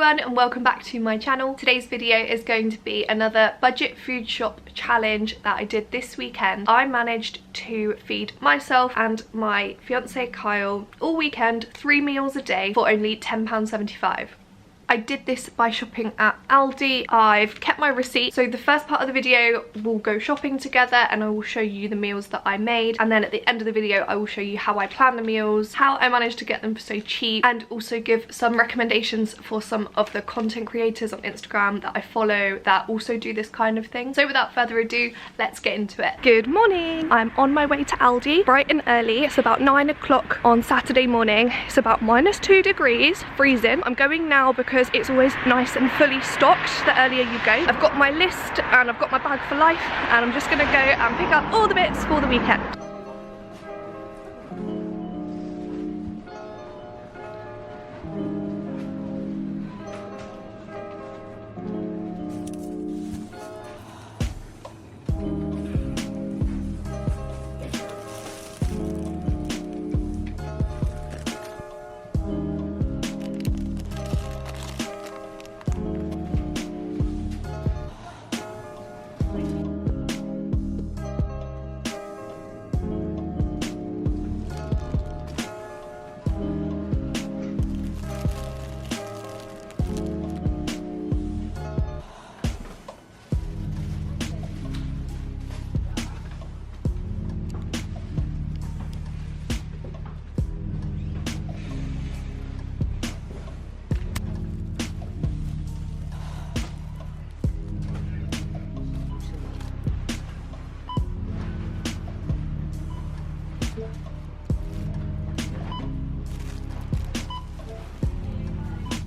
everyone and welcome back to my channel. Today's video is going to be another budget food shop challenge that I did this weekend. I managed to feed myself and my fiance Kyle all weekend 3 meals a day for only £10.75. I did this by shopping at Aldi. I've kept my receipt, so the first part of the video will go shopping together and I will show you the meals that I made, and then at the end of the video I will show you how I plan the meals, how I managed to get them for so cheap, and also give some recommendations for some of the content creators on Instagram that I follow that also do this kind of thing. So without further ado, let's get into it. Good morning! I'm on my way to Aldi bright and early. It's about 9 o'clock on Saturday morning. It's about -2 degrees, freezing. I'm going now because it's always nice and fully stocked the earlier you go. I've got my list and I've got my bag for life, and I'm just gonna go and pick up all the bits for the weekend.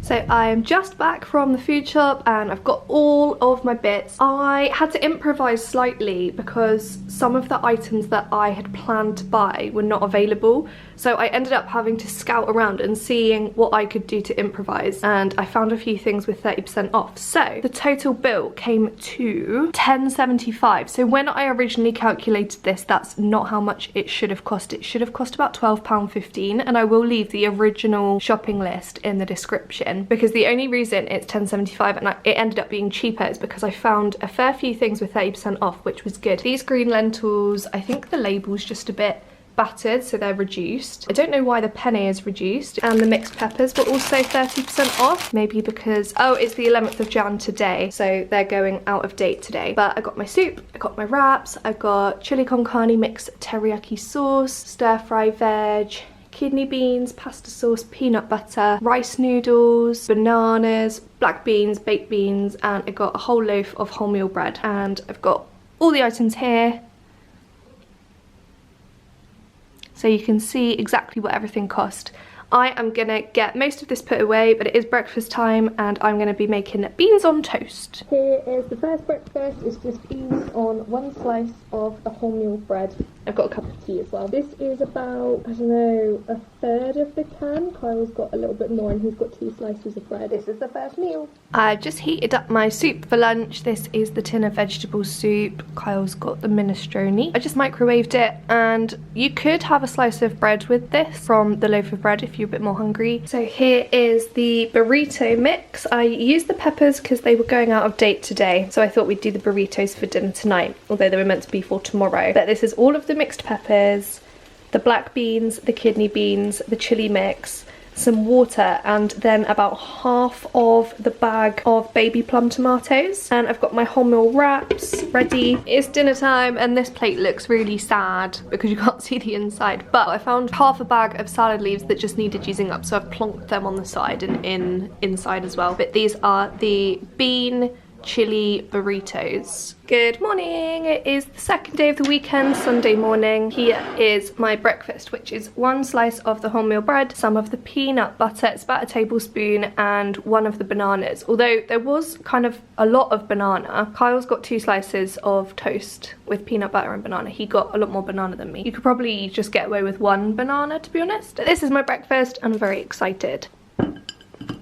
So I am just back from the food shop and I've got all of my bits. I had to improvise slightly because some of the items that I had planned to buy were not available. So I ended up having to scout around and seeing what I could do to improvise, and I found a few things with 30% off. So the total bill came to £10.75. So when I originally calculated this, that's not how much it should have cost. It should have cost about £12.15, and I will leave the original shopping list in the description, because the only reason it's £10.75 and it ended up being cheaper is because I found a fair few things with 30% off, which was good. These green lentils, I think the label's just a bit battered, so they're reduced. I don't know why the penne is reduced, and the mixed peppers were also 30% off, maybe because, oh, it's the 11th of Jan today, so they're going out of date today. But I got my soup, I got my wraps, I got chili con carne mixed teriyaki sauce, stir-fry veg, kidney beans, pasta sauce, peanut butter, rice noodles, bananas, black beans, baked beans, and I got a whole loaf of wholemeal bread. And I've got all the items here, so you can see exactly what everything cost. I am gonna get most of this put away, but it is breakfast time and I'm gonna be making beans on toast. Here is the first breakfast. It's just beans on one slice of the wholemeal bread. I've got a cup of tea as well. This is about, I don't know, a third of the can. Kyle's got a little bit more and he's got 2 slices of bread. This is the first meal. I've just heated up my soup for lunch. This is the tin of vegetable soup. Kyle's got the minestrone. I just microwaved it, and you could have a slice of bread with this from the loaf of bread if you're a bit more hungry. So here is the burrito mix. I used the peppers because they were going out of date today, so I thought we'd do the burritos for dinner tonight, although they were meant to be for tomorrow. But this is all of the mixed peppers, the black beans, the kidney beans, the chili mix, some water, and then about half of the bag of baby plum tomatoes. And I've got my wholemeal wraps ready. It's dinner time and this plate looks really sad because you can't see the inside, but I found half a bag of salad leaves that just needed using up, so I've plonked them on the side and inside as well. But these are the bean chili burritos. Good morning! It is the second day of the weekend, Sunday morning. Here is my breakfast, which is 1 slice of the wholemeal bread, some of the peanut butter, it's about 1 tablespoon, and 1 of the bananas. Although there was kind of a lot of banana. Kyle's got 2 slices of toast with peanut butter and banana. He got a lot more banana than me. You could probably just get away with 1 banana, to be honest. But this is my breakfast and I'm very excited.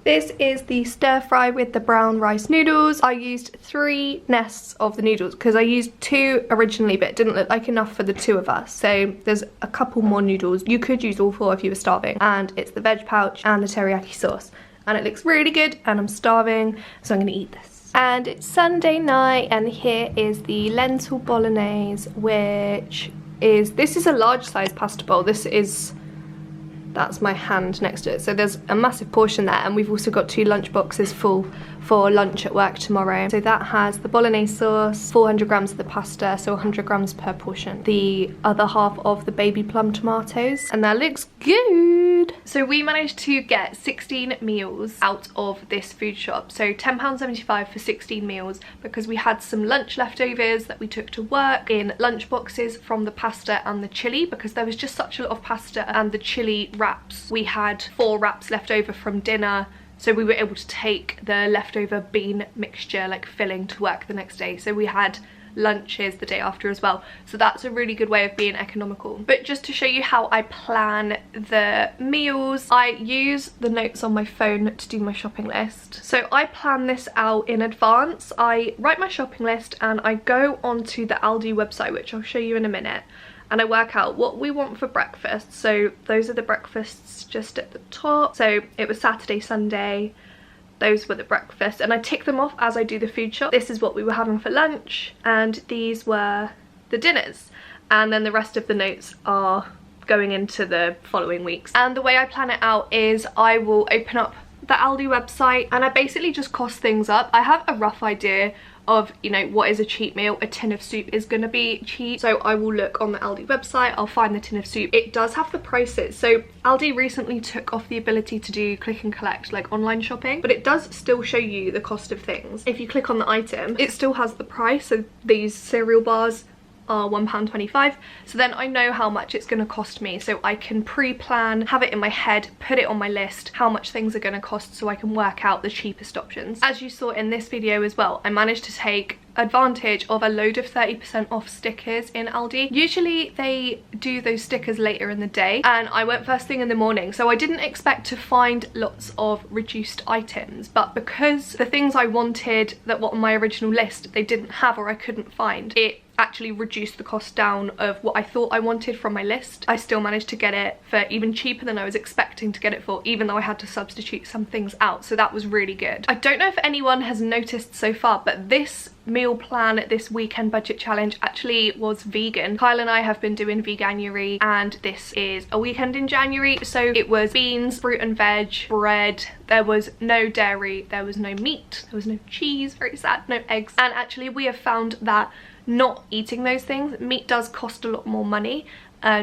This is the stir fry with the brown rice noodles. I used 3 nests of the noodles because I used 2 originally, but it didn't look like enough for the 2 of us. So there's a couple more noodles. You could use all 4 if you were starving. And it's the veg pouch and the teriyaki sauce. and it looks really good and I'm starving, so I'm gonna eat this. And it's Sunday night, and here is the lentil bolognese, which is, this is a large size pasta bowl. That's my hand next to it, so there's a massive portion there, and we've also got 2 lunch boxes full for lunch at work tomorrow. So that has the bolognese sauce, 400 grams of the pasta, so 100 grams per portion, the other half of the baby plum tomatoes, and that looks good. So we managed to get 16 meals out of this food shop, so £10.75 for 16 meals, because we had some lunch leftovers that we took to work in lunch boxes from the pasta and the chilli, because there was just such a lot of pasta and the chilli wraps. We had 4 wraps left over from dinner, so we were able to take the leftover bean mixture, like filling, to work the next day. So we had lunches the day after as well, so that's a really good way of being economical. But just to show you how I plan the meals, I use the notes on my phone to do my shopping list. So I plan this out in advance. I write my shopping list and I go onto the Aldi website, which I'll show you in a minute, and I work out what we want for breakfast. So those are the breakfasts just at the top. So it was Saturday, Sunday, those were the breakfasts, and I tick them off as I do the food shop. This is what we were having for lunch, and these were the dinners, and then the rest of the notes are going into the following weeks. And the way I plan it out is I will open up the Aldi website and I basically just cost things up. I have a rough idea of, you know, what is a cheap meal. A tin of soup is gonna be cheap, so I will look on the Aldi website, I'll find the tin of soup. It does have the prices, so Aldi recently took off the ability to do click and collect, like online shopping, but it does still show you the cost of things. If you click on the item, it still has the price. So these cereal bars are £1.25, so then I know how much it's going to cost me, so I can pre-plan, have it in my head, put it on my list, how much things are going to cost, so I can work out the cheapest options. As you saw in this video as well, I managed to take advantage of a load of 30% off stickers in Aldi. Usually they do those stickers later in the day, and I went first thing in the morning, so I didn't expect to find lots of reduced items, but because the things I wanted that were on my original list they didn't have or I couldn't find, it actually reduced the cost down of what I thought I wanted from my list. I still managed to get it for even cheaper than I was expecting to get it for, even though I had to substitute some things out, so that was really good. I don't know if anyone has noticed so far, but this meal plan, this weekend budget challenge, actually was vegan. Kyle and I have been doing veganuary, and this is a weekend in January, so it was beans, fruit and veg, bread, there was no dairy, there was no meat, there was no cheese, very sad, no eggs. And actually we have found that not eating those things, meat does cost a lot more money,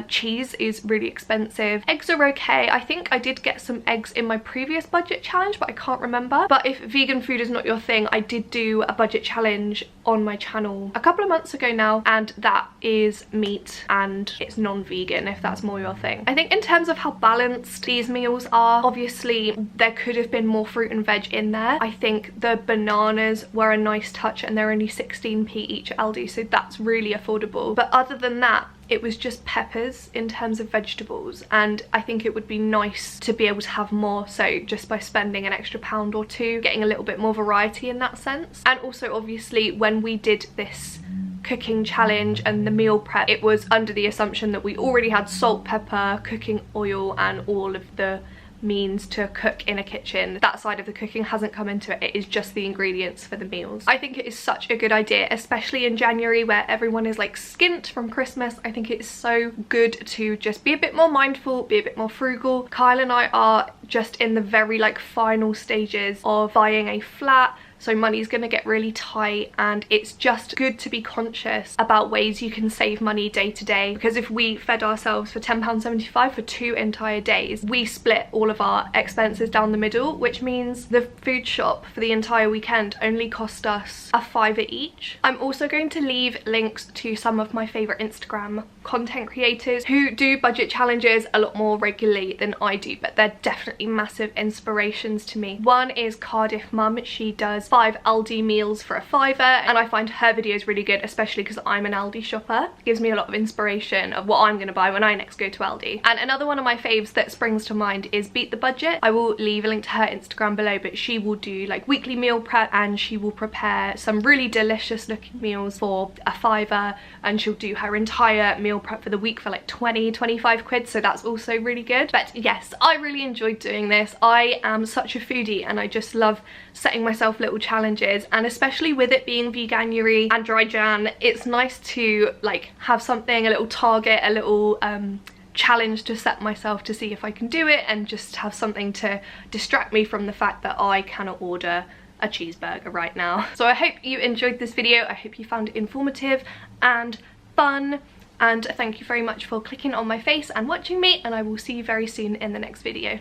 cheese is really expensive, eggs are okay. I think I did get some eggs in my previous budget challenge, but I can't remember. But if vegan food is not your thing, I did do a budget challenge on my channel a couple of months ago now, and that is meat and it's non-vegan, if that's more your thing. I think in terms of how balanced these meals are, obviously there could have been more fruit and veg in there. I think the bananas were a nice touch, and they're only 16p each at Aldi, so that's really affordable. But other than that, it was just peppers in terms of vegetables, and I think it would be nice to be able to have more, so just by spending an extra £1 or £2, getting a little bit more variety in that sense. And also obviously when we did this cooking challenge and the meal prep, it was under the assumption that we already had salt, pepper, cooking oil and all of the means to cook in a kitchen. That side of the cooking hasn't come into it, it is just the ingredients for the meals. I think it is such a good idea, especially in January where everyone is like skint from Christmas. I think it's so good to just be a bit more mindful, be a bit more frugal. Kyle and I are just in the very like final stages of buying a flat, so money's gonna get really tight, and it's just good to be conscious about ways you can save money day to day, because if we fed ourselves for £10.75 for 2 entire days, we split all of our expenses down the middle, which means the food shop for the entire weekend only cost us a £5 each. I'm also going to leave links to some of my favourite Instagram content creators who do budget challenges a lot more regularly than I do, but they're definitely massive inspirations to me. One is Cardiff Mum. She does 5 Aldi meals for a £5, and I find her videos really good, especially because I'm an Aldi shopper. It gives me a lot of inspiration of what I'm going to buy when I next go to Aldi. And another one of my faves that springs to mind is Beat the Budget. I will leave a link to her Instagram below, but she will do like weekly meal prep, and she will prepare some really delicious looking meals for a £5, and she'll do her entire meal prep for the week for like 20-25 quid, so that's also really good. But yes, I really enjoyed doing this. I am such a foodie and I just love setting myself little challenges, and especially with it being veganuary and dry Jan, it's nice to like have something, a little target, a little challenge to set myself to see if I can do it, and just have something to distract me from the fact that I cannot order a cheeseburger right now. So I hope you enjoyed this video. I hope you found it informative and fun, and thank you very much for clicking on my face and watching me, and I will see you very soon in the next video.